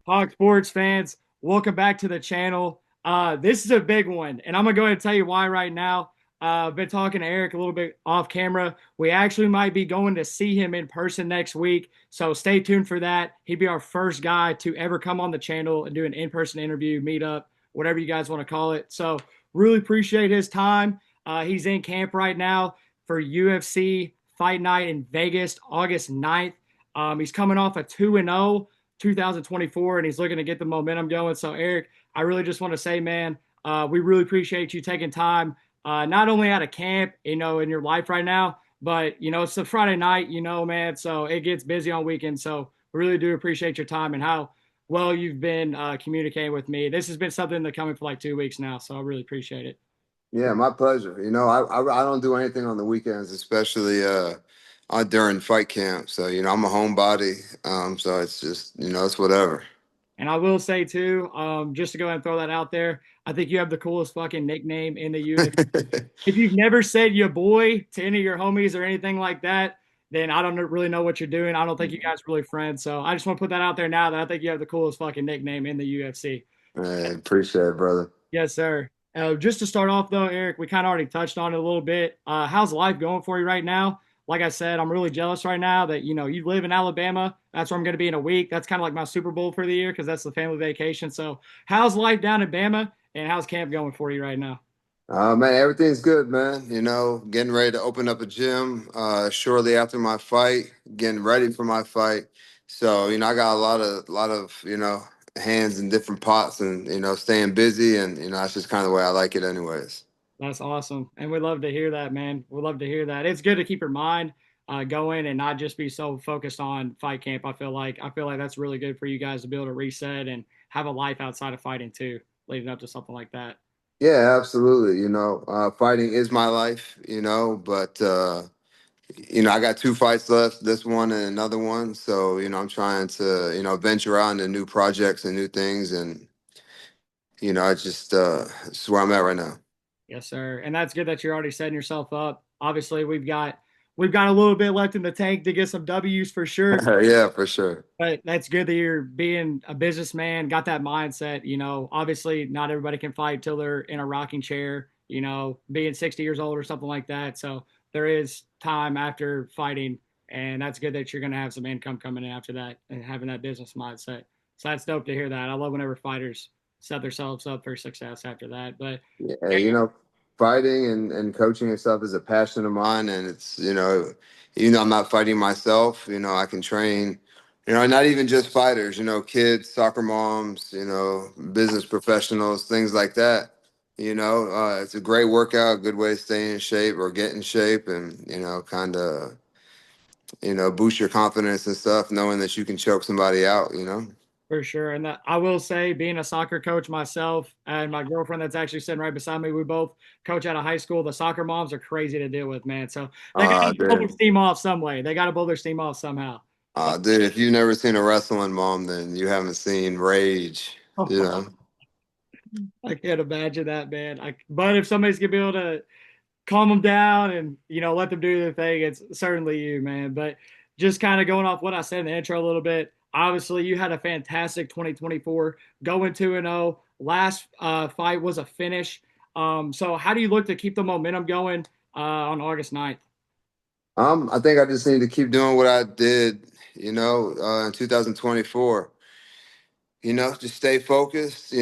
Hawk Sports fans, welcome back to the channel. This is a big one, and I'm gonna go ahead and tell you why right now. I've been talking to Eryk a little bit off camera. We actually might be going to see him in person next week, so stay tuned for that. He'd be our first guy to ever come on the channel and do an in-person interview, meetup, whatever you guys want to call it. So really appreciate his time. He's in camp right now for UFC Fight Night in Vegas, August 9th. He's coming off a 2-0 2024, and he's looking to get the momentum going. So, Eryk, I really just want to say, man, we really appreciate you taking time, not only out of camp, in your life right now, but, it's a Friday night, man. So it gets busy on weekends. So we really do appreciate your time and how well you've been communicating with me. This has been something that's coming for like 2 weeks now. So I really appreciate it. Yeah, my pleasure. I don't do anything on the weekends, especially during fight camp. So, I'm a homebody. So it's just, it's whatever. And I will say too, just to go ahead and throw that out there, I think you have the coolest fucking nickname in the UFC. If you've never said "Ya Boi" to any of your homies or anything like that, then I don't really know what you're doing. I don't think you guys are really friends. So I just want to put that out there now that I think you have the coolest fucking nickname in the UFC. I appreciate it, brother. Yes, sir. Just to start off though, Eryk, we kind of already touched on it a little bit. How's life going for you right now? Like I said, I'm really jealous right now that you live in Alabama. That's where I'm going to be in a week. That's kind of like my Super Bowl for the year because that's the family vacation. So, how's life down in Bama, and how's camp going for you right now? Man, everything's good, man. Getting ready to open up a gym shortly after my fight, getting ready for my fight. So, I got a lot of, hands in different pots and, staying busy and, that's just kind of the way I like it anyways. That's awesome, and we love to hear that, man. We love to hear that. It's good to keep your mind going and not just be so focused on fight camp. I feel like that's really good for you guys to be able to reset and have a life outside of fighting too, leading up to something like that. Yeah, absolutely. Fighting is my life, but I got two fights left, this one and another one. So, I'm trying to, venture out into new projects and new things. And, I just, this is where I'm at right now. Yes, sir. And that's good that you're already setting yourself up. Obviously, we've got a little bit left in the tank to get some W's for sure. Yeah, for sure. But that's good that you're being a businessman, got that mindset. Obviously, not everybody can fight till they're in a rocking chair, being 60 years old or something like that. So there is time after fighting, and that's good that you're going to have some income coming in after that and having that business mindset. So that's dope to hear that. I love whenever fighters set themselves up for success after that. But Yeah, fighting and coaching and stuff is a passion of mine. And it's, even though I'm not fighting myself, I can train, not even just fighters, kids, soccer moms, business professionals, things like that. It's a great workout, good way to stay in shape or get in shape and, kind of, boost your confidence and stuff, knowing that you can choke somebody out. for sure. And that, I will say, being a soccer coach myself and my girlfriend that's actually sitting right beside me, we both coach out of high school. The soccer moms are crazy to deal with, man. So they got to blow their Dude. steam off some way. They got to blow their steam off somehow. So Dude, if you've never seen a wrestling mom, then you haven't seen Rage, you know. I can't imagine that, man. But if somebody's gonna be able to calm them down and let them do their thing, it's certainly you, man. But just kind of going off what I said in the intro a little bit. Obviously, you had a fantastic 2024, going 2-0. Last fight was a finish. So how do you look to keep the momentum going on August 9th? I think I just need to keep doing what I did, in 2024. Just stay focused,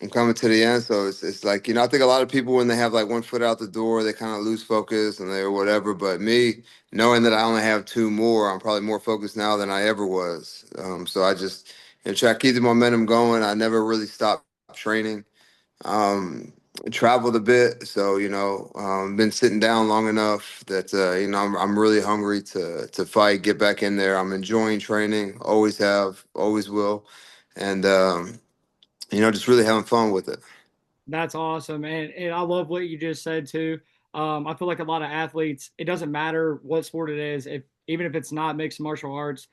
I'm coming to the end. So it's like, I think a lot of people when they have like one foot out the door, they kind of lose focus and they're whatever. But me, knowing that I only have two more, I'm probably more focused now than I ever was. So I just try to keep the momentum going. I never really stopped training. Um, Traveled a bit, so been sitting down long enough that I'm really hungry to fight, get back in there. I'm enjoying training, always have, always will, and just really having fun with it. That's awesome, and I love what you just said too. I feel like a lot of athletes, it doesn't matter what sport it is, if even if it's not mixed martial arts.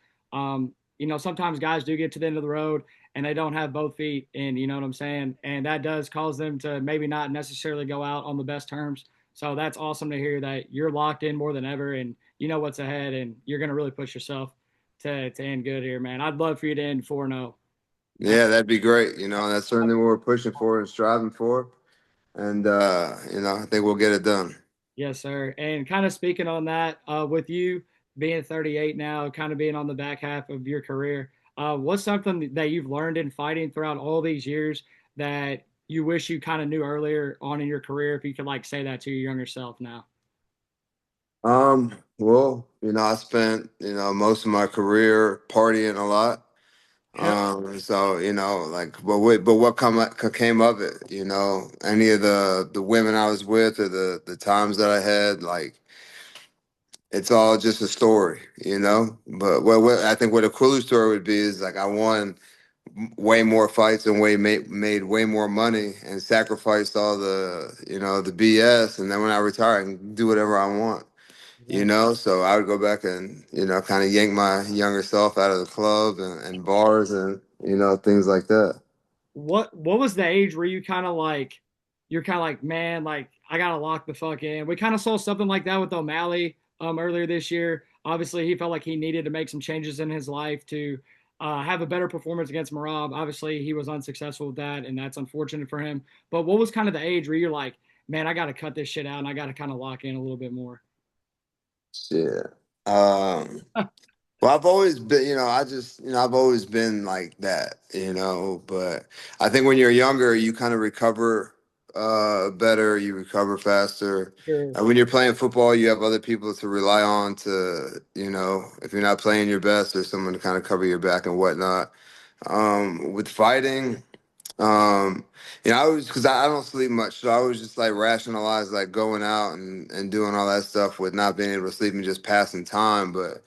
Sometimes guys do get to the end of the road and they don't have both feet in. You know what I'm saying? And that does cause them to maybe not necessarily go out on the best terms. So that's awesome to hear that you're locked in more than ever, and you know what's ahead, and you're going to really push yourself. to end good here, man. I'd love for you to end 4-0. That's Yeah, that'd be great. That's certainly what we're pushing for and striving for. And I think we'll get it done. yes, sir. And kind of speaking on that, with you being 38 now, kind of being on the back half of your career, what's something that you've learned in fighting throughout all these years that you wish you kind of knew earlier on in your career? If you could like say that to your younger self now. Well, I spent, most of my career partying a lot. Yep. So, like, but what came of it, any of the women I was with or the times that I had, like, it's all just a story, But what I think what a cooler story would be is like I won way more fights and made way more money and sacrificed all the BS, and then when I retire, I can do whatever I want. So I would go back and, kind of yank my younger self out of the club and bars and, things like that. What was the age where you're kind of like, man, like I gotta lock the fuck in. We kind of saw something like that with O'Malley earlier this year. Obviously, he felt like he needed to make some changes in his life to have a better performance against Marab. Obviously, he was unsuccessful with that, and that's unfortunate for him. But what was kind of the age where you're like, man, I gotta cut this shit out and I gotta kind of lock in a little bit more? Yeah. Um, well, I've always been, I've always been like that, but I think when you're younger, you kind of recover better, you recover faster. Sure. And when you're playing football, you have other people to rely on to, if you're not playing your best, there's someone to kind of cover your back and whatnot. With fighting, um, I was because I don't sleep much, so I was just like rationalize like going out and doing all that stuff with not being able to sleep and just passing time. But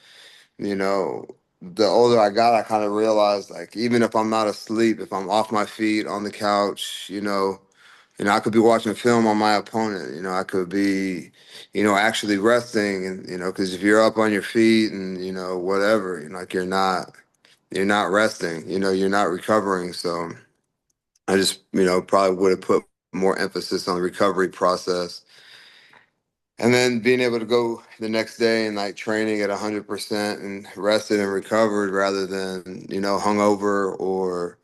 you know, the older I got, I kind of realized like even if I'm not asleep, if I'm off my feet on the couch, I could be watching film on my opponent. I could be, actually resting, and because if you're up on your feet and whatever, like you're not resting. You're not recovering. So I just, probably would have put more emphasis on the recovery process. And then being able to go the next day and like training at 100% and rested and recovered rather than, hungover or,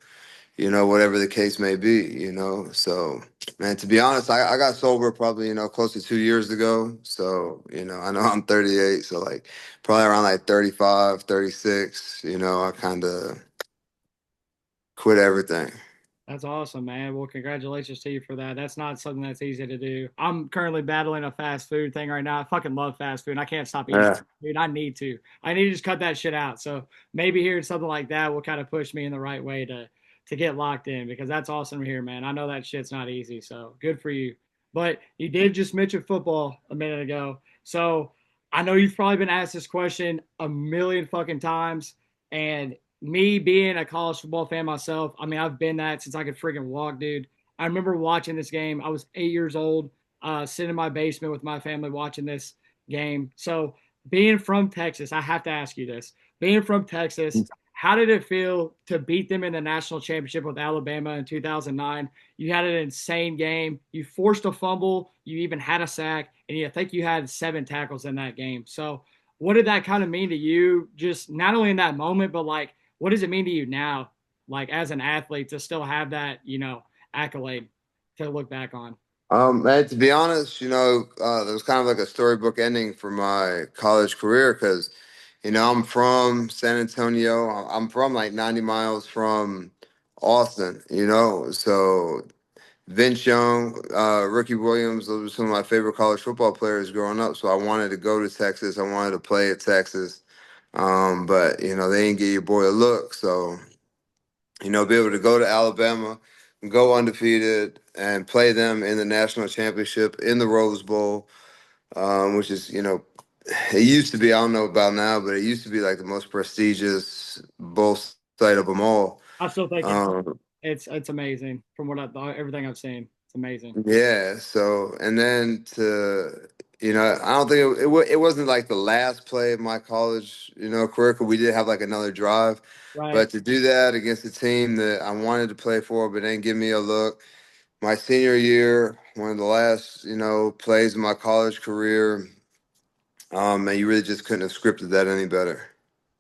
whatever the case may be, So, man, to be honest, I got sober probably, close to 2 years ago. So, I know I'm 38. So, like, probably around like 35, 36, I kind of quit everything. That's awesome, man. Well, congratulations to you for that. That's not something that's easy to do. I'm currently battling a fast food thing right now. I fucking love fast food, and I can't stop eating. Yeah. Dude, I need to. I need to just cut that shit out. So maybe hearing something like that will kind of push me in the right way to get locked in because that's awesome to hear, man. I know that shit's not easy. So good for you. But you did just mention football a minute ago. So I know you've probably been asked this question a million fucking times, and me being a college football fan myself, I mean, I've been that since I could freaking walk, dude. I remember watching this game. I was 8 years old, sitting in my basement with my family watching this game. So, being from Texas, I have to ask you this. Being from Texas, how did it feel to beat them in the national championship with Alabama in 2009? You had an insane game. You forced a fumble. You even had a sack, and I think you had 7 tackles in that game. So, what did that kind of mean to you? Just not only in that moment, but like what does it mean to you now, like as an athlete, to still have that, accolade to look back on? Man, to be honest, it was kind of like a storybook ending for my college career because, I'm from San Antonio. I'm from like 90 miles from Austin, So Vince Young, Ricky Williams, those were some of my favorite college football players growing up. So I wanted to go to Texas. I wanted to play at Texas. But, they didn't give your boy a look. So be able to go to Alabama, go undefeated, and play them in the national championship in the Rose Bowl, which is, it used to be, I don't know about now, but it used to be like the most prestigious bowl site of them all. I still think Um, it's amazing from what everything I've seen. It's amazing. yeah, so, and then I don't think it wasn't like the last play of my college, career, 'cause we did have like another drive. Right. But to do that against a team that I wanted to play for, but didn't give me a look, my senior year, one of the last, plays of my college career, and you really just couldn't have scripted that any better.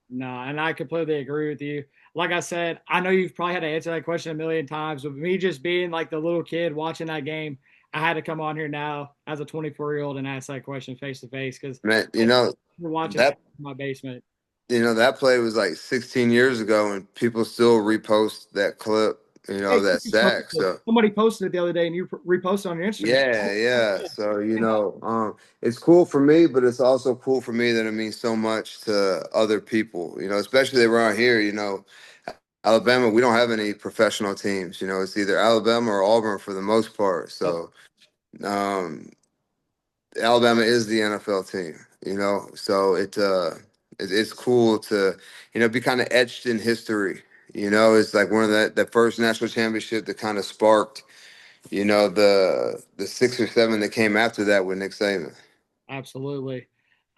No, and I completely agree with you. Like I said, I know you've probably had to answer that question a million times, but me just being like the little kid watching that game, I had to come on here now as a 24-year-old and ask that question face to face because Man, we're watching that that in my basement. that play was like 16 years ago, and people still repost that clip. Hey, That sack. So somebody posted it the other day and you reposted on your Instagram. yeah, yeah. So it's cool for me, but it's also cool for me that it means so much to other people. Especially around here. Alabama, we don't have any professional teams. It's either Alabama or Auburn for the most part. So um, Alabama is the NFL team. So it's cool to be kind of etched in history. It's like one of the first national championship that kind of sparked the 6 or 7 that came after that with Nick Saban. Absolutely.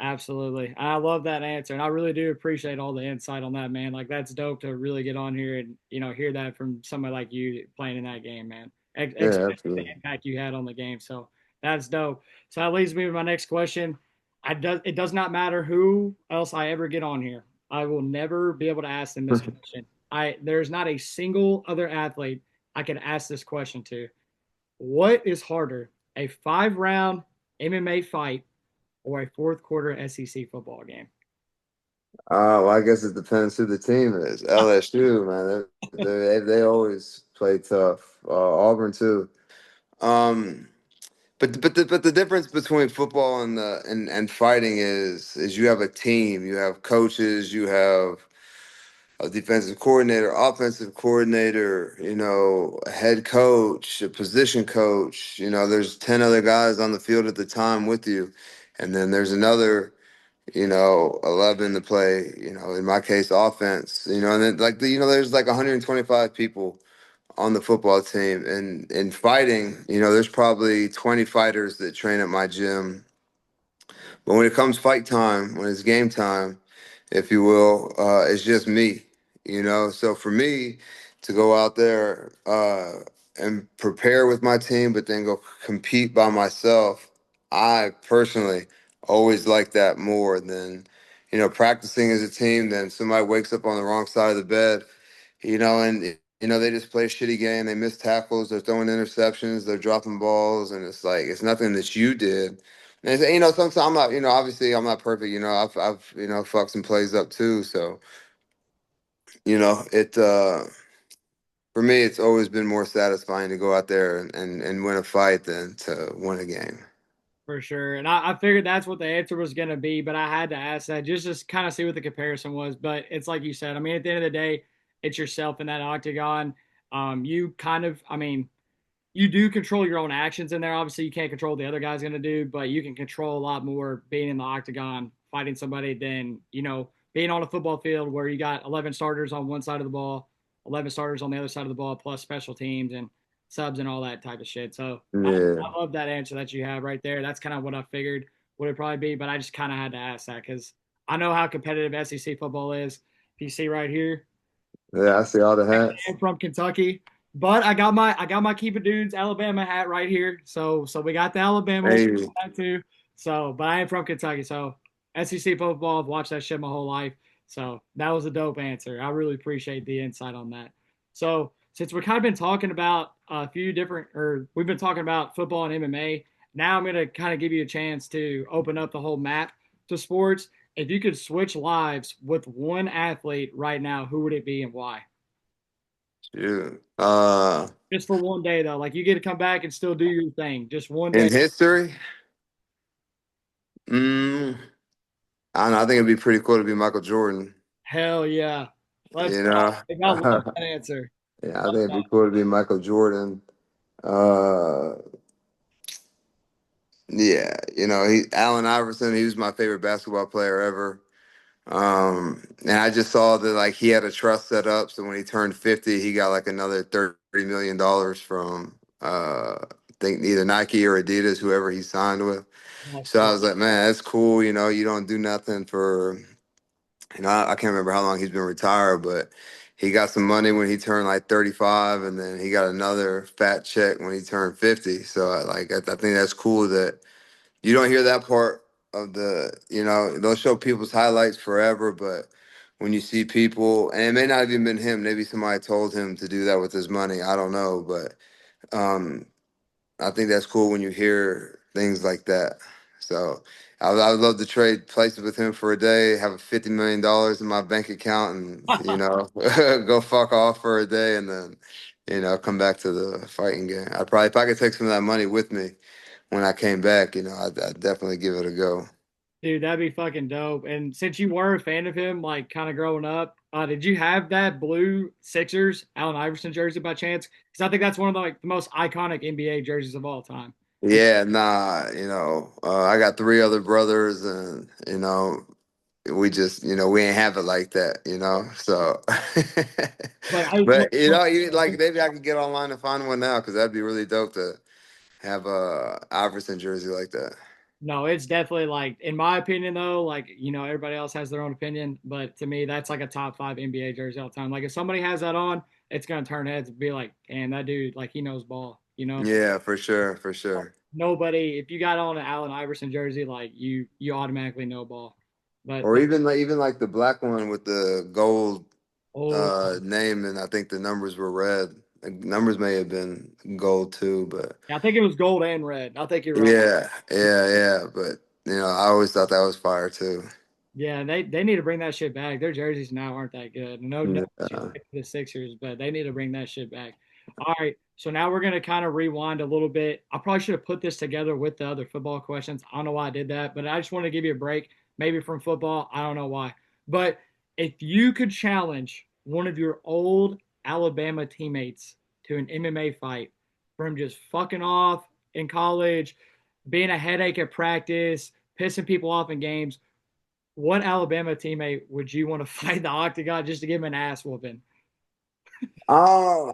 Absolutely. I love that answer. And I really do appreciate all the insight on that, man. Like that's dope to really get on here and, hear that from somebody like you playing in that game, man. Yeah, Especially the absolutely. impact you had on the game. So that's dope. So that leads me to my next question. It does not matter who else I ever get on here. I will never be able to ask them this question. There's not a single other athlete I can ask this question to. What is harder, a 5 round MMA fight or a fourth quarter SEC football game? Well, I guess it depends who the team is. LSU, man, they always play tough. Auburn too. Um, but the difference between football and fighting is you have a team, you have coaches, you have a defensive coordinator, offensive coordinator, a head coach, a position coach. There's 10 other guys on the field at the time with you, and then there's another 11 to play, in my case, offense, and then like there's like 125 people on the football team. And in fighting, there's probably 20 fighters that train at my gym. But when it comes fight time, when it's game time, if you will, it's just me. So for me to go out there and prepare with my team, but then go compete by myself, I personally always like that more than, practicing as a team. Then somebody wakes up on the wrong side of the bed, and they just play a shitty game. They miss tackles, they're throwing interceptions, they're dropping balls, and it's like it's nothing that you did. And sometimes I'm not, obviously I'm not perfect. I've fucked some plays up too. So it for me, it's always been more satisfying to go out there and win a fight than to win a game. For sure. And I figured that's what the answer was going to be, but I had to ask that just to kind of see what the comparison was. But it's like you said, I mean, at the end of the day, it's yourself in that octagon. You kind of, I mean, you do control your own actions in there. Obviously, you can't control what the other guy's going to do, but you can control a lot more being in the octagon fighting somebody than, being on a football field where you got 11 starters on one side of the ball, 11 starters on the other side of the ball, plus special teams and subs and all that type of shit. So Yeah, I love that answer that you have right there. That's kind of what I figured would it probably be, but I just kind of had to ask that because I know how competitive SEC football is. If you see right here, yeah, I see all the hats. I'm from Kentucky, but I got my keep it dudes Alabama hat right here. So we got the Alabama Hey, hat too. So, but I am from Kentucky, so SEC football. I've watched that shit my whole life. So that was a dope answer. I really appreciate the insight on that. So since we've kind of been talking about a few different, or we've been talking about football and MMA, now I'm gonna kind of give you a chance to open up the whole map to sports. If you could switch lives with one athlete right now, who would it be and why? shoot. Just for one day though. Like you get to come back and still do your thing. Just one day. In history, mm, I don't know. I think it'd be pretty cool to be Michael Jordan. Hell yeah. Let's You go. know, I love that answer. yeah, I think it'd be cool to be Michael Jordan. Uh, yeah, he Allen Iverson. He was my favorite basketball player ever. And I just saw that like he had a trust set up, so when he turned 50, he got like another $30 million from I think either Nike or Adidas, whoever he signed with. That's So I cool. was like, man, that's cool. You don't do nothing for I can't remember how long he's been retired, but he got some money when he turned like 35, and then he got another fat check when he turned 50. So I think that's cool that you don't hear that part of they'll show people's highlights forever, but when you see people, and it may not have even been him, maybe somebody told him to do that with his money. I don't know, but um, I think that's cool when you hear things like that. So I would love to trade places with him for a day, have $50 million in my bank account, and go fuck off for a day, and then come back to the fighting game. I probably if I could take some of that money with me when I came back, I'd definitely give it a go. Dude, that'd be fucking dope. And since you were a fan of him, like kind of growing up, did you have that blue Sixers Allen Iverson jersey by chance? Because I think that's one of the like the most iconic NBA jerseys of all time. Did Yeah, nah, I got three other brothers, and we just we ain't have it like that, so but I just but even like maybe I could get online and find one now because that'd be really dope to have a Iverson jersey like that. no, it's definitely like in my opinion though, like everybody else has their own opinion, but to me that's like a top five NBA jersey all the time. Like if somebody has that on, it's gonna turn heads and be like, damn, that dude like he knows ball, you know. Yeah, for sure, for sure. Nobody, if you got on an Allen Iverson jersey, like you automatically know ball. But Or even like the black one with the gold oh name, and I think the numbers were red. The numbers may have been gold too, but yeah, I think it was gold and red. I think you're right. yeah, yeah, yeah. But I always thought that was fire too. Yeah, they need to bring that shit back. Their jerseys now aren't that good. No Yeah. disrespect to the Sixers, but they need to bring that shit back. All right, so now we're gonna kind of rewind a little bit. I probably should have put this together with the other football questions. I don't know why I did that, but I just want to give you a break, maybe from football. I don't know why, but if you could challenge one of your old Alabama teammates to an MMA fight from just fucking off in college, being a headache at practice, pissing people off in games, what Alabama teammate would you want to fight the octagon just to give him an ass whooping? Oh,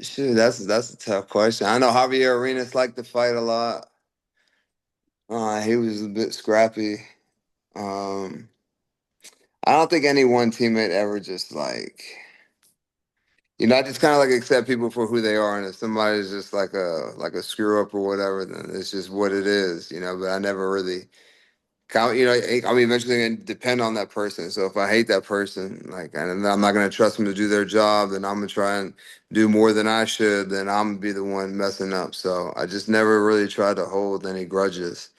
shoot, that's a tough question. I know Javier Arenas liked to fight a lot. He was a bit scrappy. Um, I don't think any one teammate ever just I just kind of like accept people for who they are, and if somebody's just like a screw up or whatever, then it's just what it is. But I never really count. I'm eventually gonna depend on that person. So if I hate that person, like, and I'm not gonna trust them to do their job, then I'm gonna try and do more than I should. Then I'm gonna be the one messing up. So I just never really tried to hold any grudges.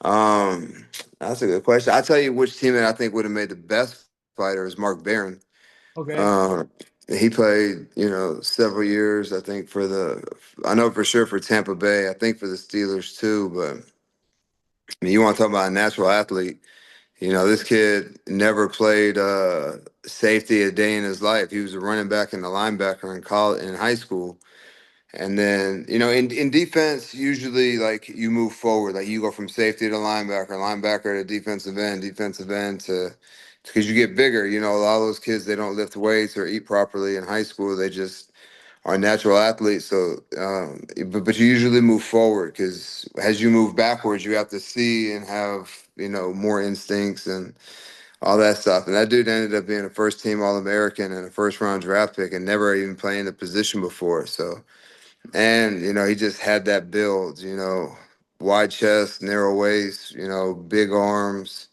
Um, that's a good question. I'll tell you which teammate I think would have made the best fighter is Mark Barron. Okay. Uh, he played, several years, I think, I know for sure for Tampa Bay, I think for the Steelers too. But I mean, you want to talk about a natural athlete. This kid never played safety a day in his life. He was a running back and a linebacker in college, in high school. And then, in defense, usually like you move forward, like you go from safety to linebacker to defensive end to because you get bigger. A lot of those kids they don't lift weights or eat properly in high school. They just are natural athletes. So, but you usually move forward because as you move backwards, you have to see and have more instincts and all that stuff. And that dude ended up being a first team All American and a first round draft pick and never even playing the position before. So. And, he just had that build, wide chest, narrow waist, big arms,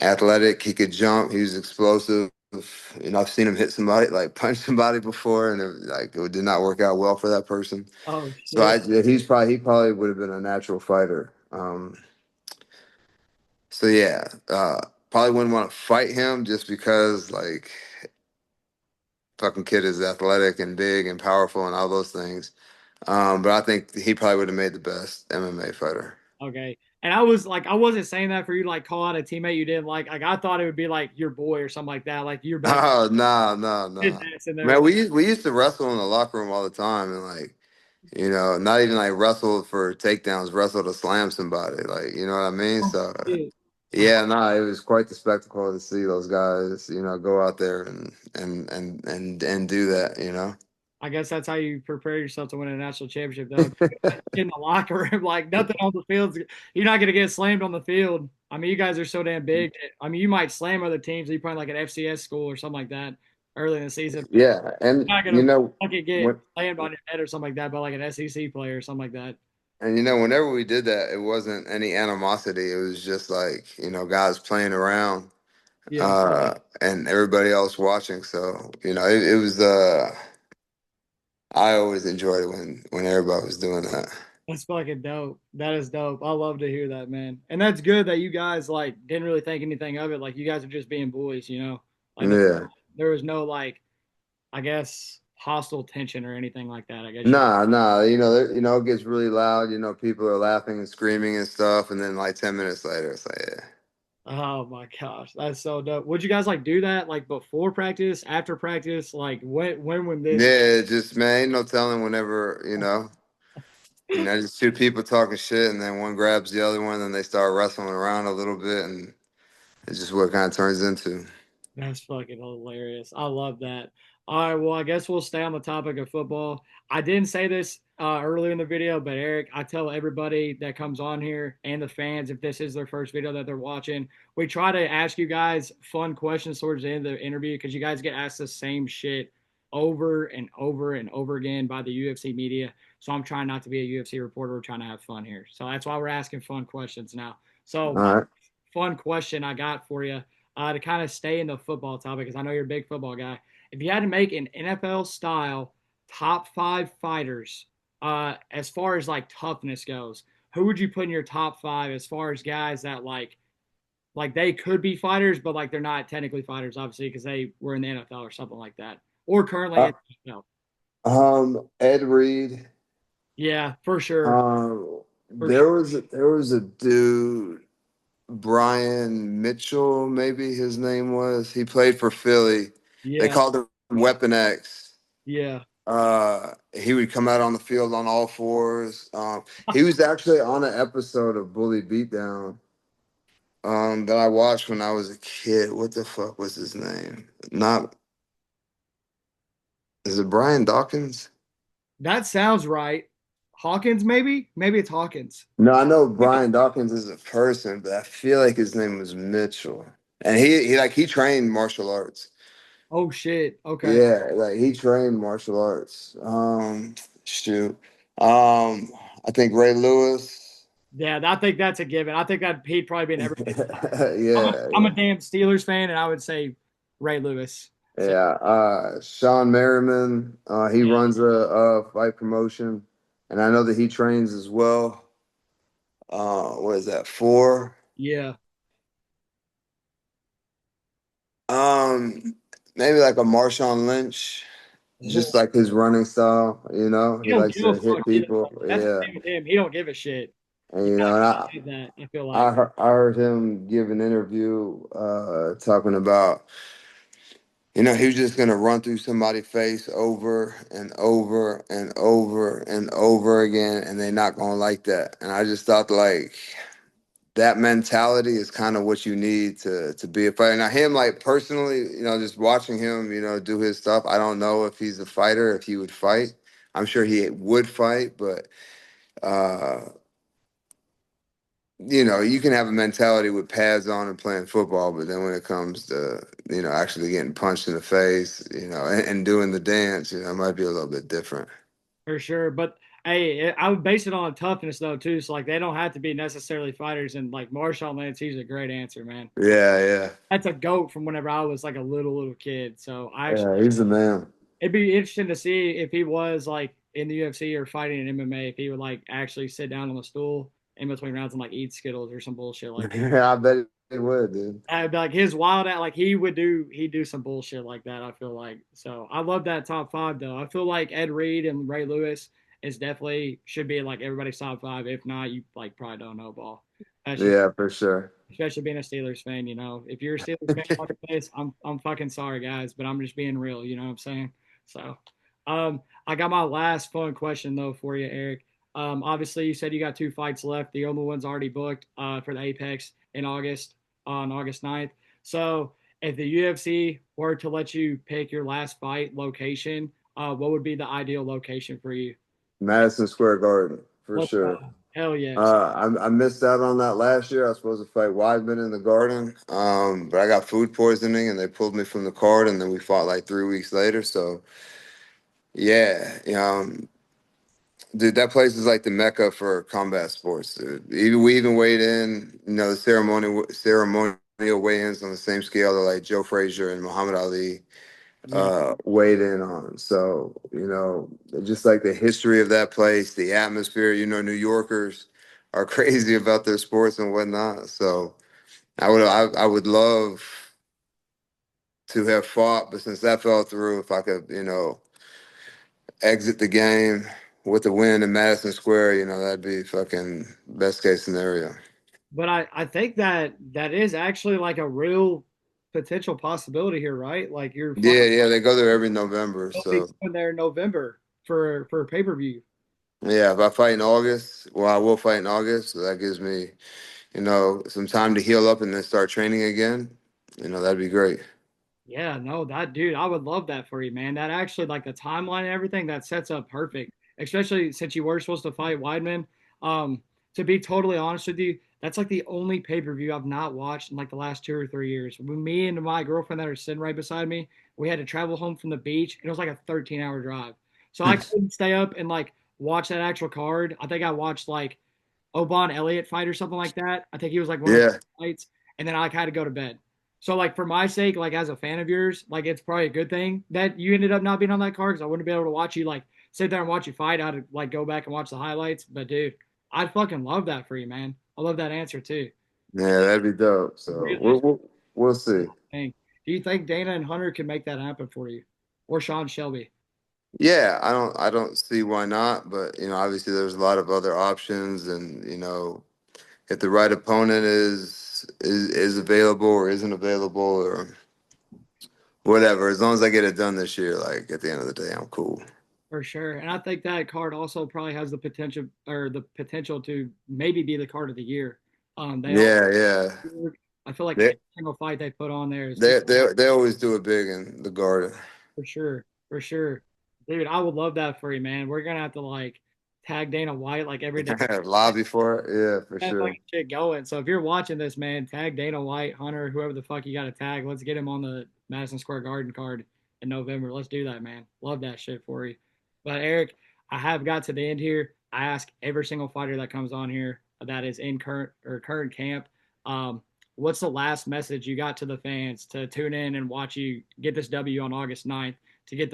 athletic. He could jump. He was explosive. I've seen him hit somebody, like punch somebody before, and it did not work out well for that person. Oh So shit. yeah, he probably would have been a natural fighter. So yeah, probably wouldn't want to fight him just because like fucking kid is athletic and big and powerful and all those things. But I think he probably would have made the best MMA fighter. Okay. And I was like, I wasn't saying that for you to like call out a teammate you didn't like. Like I thought it would be like your boy or something like that. Like your best Oh no, no, his no. ass in there. Man, we used to wrestle in the locker room all the time and not even like wrestle for takedowns, wrestle to slam somebody. Like, you know what I mean? Oh, So shit. yeah, no, it was quite the spectacle to see those guys, go out there and do that. I guess that's how you prepare yourself to win a national championship, though. In the locker room, like nothing on the field. You're not going to get slammed on the field. I mean, you guys are so damn big. I mean, you might slam other teams. You probably like an FCS school or something like that early in the season. Yeah, and You're not going to fucking get when slammed on your head or something like that, but like an SEC player or something like that. whenever we did that, it wasn't any animosity. It was just like, guys playing around. Yeah, and everybody else watching. So, it was, I always enjoyed it when everybody was doing that. that's fucking dope. That is dope. I love to hear that, man. And that's good that you guys like didn't really think anything of it. Like you guys are just being boys, you know. Like Yeah. there was no like I guess hostile tension or anything like that. I guess you. Nah, nah, it gets really loud, people are laughing and screaming and stuff, and then like 10 minutes later, it's like, yeah. Oh my gosh, that's so dope. Would you guys like do that like before practice, after practice? Like when would this? Yeah, just man, ain't no telling whenever, just two people talking shit and then one grabs the other one and they start wrestling around a little bit and it's just what it kind of turns into. That's fucking hilarious. I love that. All right, well, I guess we'll stay on the topic of football. I didn't say this earlier in the video, but Eryk, I tell everybody that comes on here and the fans, if this is their first video that they're watching, we try to ask you guys fun questions towards the end of the interview because you guys get asked the same shit over and over and over again by the UFC media. So I'm trying not to be a UFC reporter. We're trying to have fun here. So that's why we're asking fun questions now. So All my right. fun question I got for you to kind of stay in the football topic, because I know you're a big football guy. If you had to make an NFL style top five fighters, as far as like toughness goes, who would you put in your top five as far as guys that like they could be fighters, but like they're not technically fighters, obviously, because they were in the NFL or something like that, or currently Uh, in the NFL? Ed Reed. Yeah, for sure, Um, for sure. there was a dude, Brian Mitchell, maybe his name was. He played for Philly. They Yeah, called him Weapon X. yeah. He would come out on the field on all fours. He was actually on an episode of Bully Beatdown that I watched when I was a kid. What the fuck was his name? Not Is it Brian Dawkins? That sounds right. Hawkins, maybe, maybe it's Hawkins. No, I know Brian Dawkins is a person, but I feel like his name was Mitchell. And he trained martial arts. Oh shit. Okay. Yeah, like he trained martial arts. Shoot. Um, I think Ray Lewis. Yeah, I think that's a given. I think that he'd probably be in everybody's top. Yeah, I'm a yeah. damn Steelers fan, and I would say Ray Lewis. So Yeah, Sean Merriman, he yeah, runs a fight promotion, and I know that he trains as well. What is that? Four. yeah. Um, Maybe like a Marshawn Lynch, just Oh, like his running style. he He don't likes give a to hit fuck either. people. That's the Yeah, thing with him. He don't give a shit. and You you know, gotta and appreciate that. I feel like I heard him give an interview, talking about. He was just gonna run through somebody's face over and over and over and over again, and they're not gonna like that. And I just thought like that mentality is kind of what you need to be a fighter. Now him, like personally, just watching him, do his stuff. I don't know if he's a fighter, if he would fight. I'm sure he would fight, but uh, you can have a mentality with pads on and playing football, but then when it comes to, actually getting punched in the face, and doing the dance, it might be a little bit different. for sure. But hey, I would base it on toughness though too. So like they don't have to be necessarily fighters. And like Marshawn Lynch, he's a great answer, man. Yeah, yeah. That's a goat from whenever I was like a little kid. So I actually Yeah, he's the man. it'd be interesting to see if he was like in the UFC or fighting in MMA, if he would like actually sit down on the stool in between rounds and like eat Skittles or some bullshit like that. Yeah, I bet he would, dude. I'd be like his wild at like he'd do some bullshit like that. I feel like so. I love that top five though. I feel like Ed Reed and Ray Lewis is definitely should be in like everybody's top five. If not, you like probably don't know ball. Yeah, for sure. Especially being a Steelers fan. You know, if you're a Steelers fan watching this, I'm fucking sorry guys, but I'm just being real. You know what I'm saying? So, I got my last fun question though for you, Eryk. Obviously you said you got two fights left. The only one's already booked for the Apex in August on August 9th. So if the UFC were to let you pick your last fight location, what would be the ideal location for you? Madison Square Garden, for Let's sure. go. Hell yes. I missed out on that last year. I was supposed to fight Weidman in the Garden, but I got food poisoning and they pulled me from the card, and then we fought like 3 weeks later. So yeah, dude, that place is like the mecca for combat sports. Dude. We even weighed in. The ceremonial He'll weigh-ins on the same scale that like Joe Frazier and Muhammad Ali Yeah. weighed in on. So, just like the history of that place, the atmosphere, New Yorkers are crazy about their sports and whatnot. So I would love to have fought, but since that fell through, if I could, exit the game with a win in Madison Square, that'd be fucking best case scenario. But I think that that is actually like a real potential possibility here, right? Like you're Yeah, yeah, they go there every November. finally So going there in November for a pay-per-view. yeah, if I fight in August, well, I will fight in August. So that gives me, some time to heal up and then start training again. That'd be great. Yeah, no, that dude, I would love that for you, man. That actually, like the timeline and everything, that sets up perfect. Especially since you were supposed to fight Weidman. Um, to be totally honest with you, that's like the only pay per view I've not watched in like the last 2 or 3 years. When me and my girlfriend that are sitting right beside me, we had to travel home from the beach, and it was like a 13-hour drive. So I couldn't stay up and like watch that actual card. I think I watched like Obon Elliott fight or something like that. I think he was like one of Yeah, the fights, and then I had to go to bed. So like for my sake, like as a fan of yours, like it's probably a good thing that you ended up not being on that card because I wouldn't be able to watch you like sit there and watch you fight. I'd like go back and watch the highlights. But dude, I'd fucking love that for you, man. I love that answer too. yeah, that'd be dope. So Really we'll see. thing. Do you think Dana and Hunter can make that happen for you, or Sean Shelby? Yeah, I don't see why not, but obviously there's a lot of other options, and if the right opponent is available or isn't available or whatever, as long as I get it done this year, like at the end of the day, I'm cool. For sure. And I think that card also probably has the potential to maybe be the card of the year. They all Yeah, yeah. I feel like They every single fight they put on there is just they always do it big in the Garden. for sure. For sure. Dude, I would love that for you, man. We're gonna have to like tag Dana White like every day. Lobby for it. Yeah, for That sure. fucking shit going. So if you're watching this, man, tag Dana White, Hunter, whoever the fuck you got to tag. Let's get him on the Madison Square Garden card in November. Let's do that, man. Love that shit for you. But Eryk, I have got to the end here. I ask every single fighter that comes on here that is in current camp. Um, what's the last message you got to the fans to tune in and watch you get this W on August 9th to get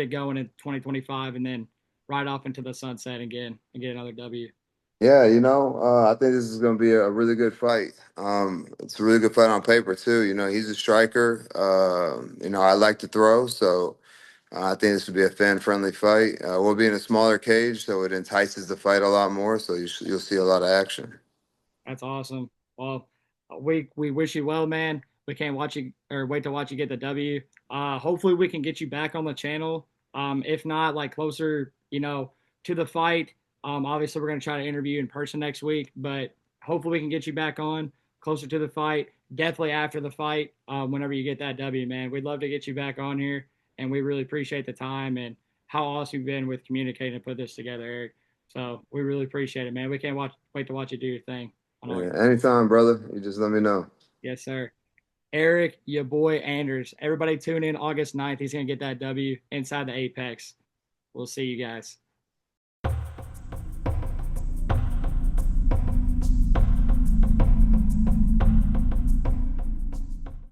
it going in 2025 and then ride off into the sunset again and get another W? Yeah, I think this is going to be a really good fight. It's a really good fight on paper too. He's a striker. I like to throw, so I think this would be a fan-friendly fight. We'll be in a smaller cage, so it entices the fight a lot more. So you'll see a lot of action. That's awesome. Well, we wish you well, man. We can't watch you or wait to watch you get the W. Hopefully we can get you back on the channel. If not, like closer, to the fight. Obviously we're gonna try to interview you in person next week, but hopefully we can get you back on closer to the fight. Definitely after the fight, whenever you get that W, man. We'd love to get you back on here, and we really appreciate the time and how awesome you've been with communicating and put this together, Eryk. So we really appreciate it, man. We can't wait to watch you do your thing on August. Yeah, anytime, brother. You just let me know. Yes, sir. Eryk, Ya Boi Anders. Everybody tune in August 9th. He's going to get that W inside the Apex. We'll see you guys.